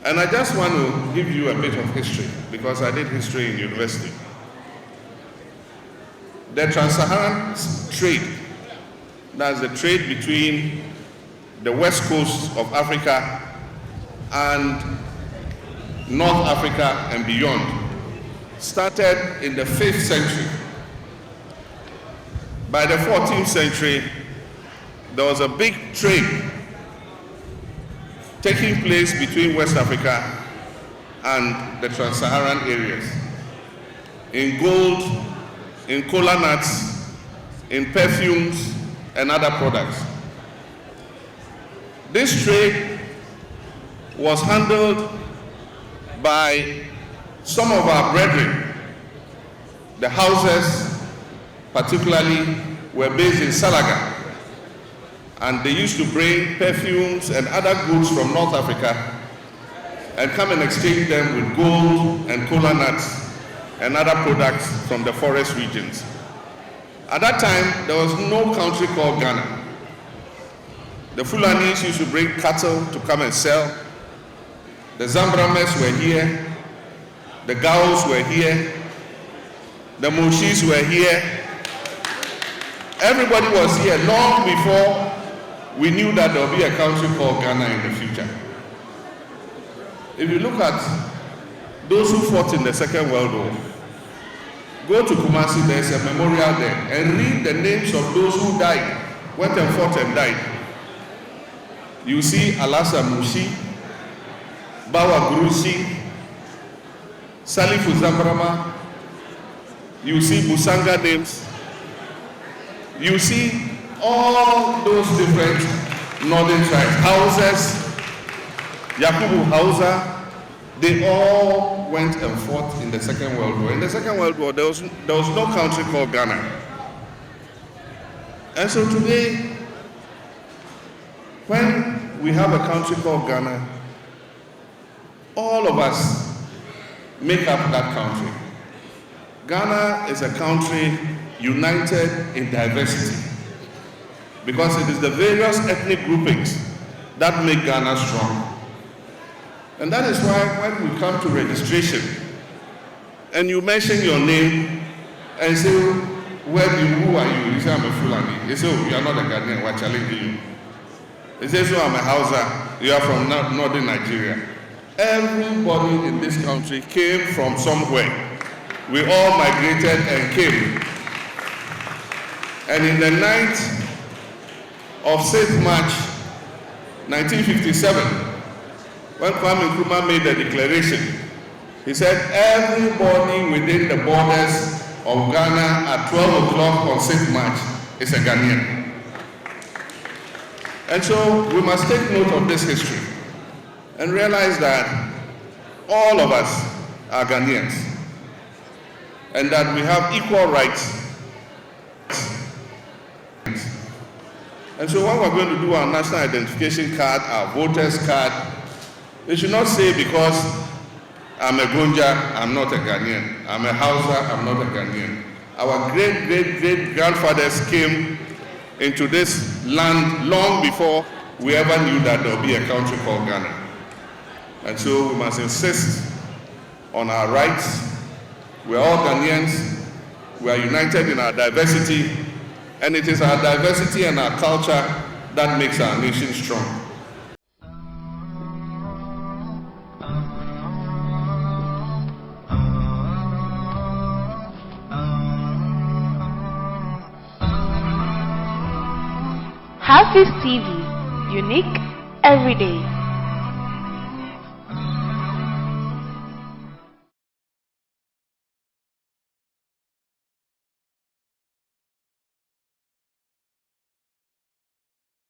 And I just want to give you a bit of history, because I did history in university. The trans-Saharan trade, that's the trade between the west coast of Africa and North Africa and beyond, started in the 5th century. By the 14th century, there was a big trade taking place between West Africa and the trans-Saharan areas, in gold, in cola nuts, in perfumes, and other products. This trade was handled by some of our brethren. The houses, particularly, were based in Salaga, and they used to bring perfumes and other goods from North Africa and come and exchange them with gold and cola nuts and other products from the forest regions. At that time, there was no country called Ghana. The Fulanis used to bring cattle to come and sell. The Zambrames were here. The Gaos were here. The Moshis were here. Everybody was here long before we knew that there would be a country called Ghana in the future. If you look at those who fought in the Second World War, go to Kumasi, there's a memorial there, and read the names of those who died, went and fought and died. You see Alasa Mushi, Bawa Gurusi, Salifu Zambrama, you see Busanga names, you see all those different northern tribes, Hausas, Yakubu Hausa, they all went and fought in the Second World War. In the Second World War, there was no country called Ghana. And so today, when we have a country called Ghana, all of us make up that country. Ghana is a country united in diversity, because it is the various ethnic groupings that make Ghana strong. And that is why when we come to registration and you mention your name and say, who are you? You say, I'm a Fulani. You say, oh, you are not a Ghanaian, we're challenging you. You say, so I'm a Hausa, you are from northern Nigeria. Everybody in this country came from somewhere. We all migrated and came. And in the night of 6th March 1957, when Kwame Nkrumah made the declaration, he said everybody within the borders of Ghana at 12 o'clock on 6th March is a Ghanaian. And so we must take note of this history and realize that all of us are Ghanaians and that we have equal rights. And so when we're going to do our national identification card, our voters card, we should not say because I'm a Gonja, I'm not a Ghanaian. I'm a Hausa, I'm not a Ghanaian. Our great-great-great-grandfathers came into this land long before we ever knew that there would be a country called Ghana. And so we must insist on our rights. We're all Ghanaians. We are united in our diversity. And it is our diversity and our culture that makes our nation strong. HAFIZ TV, unique every day.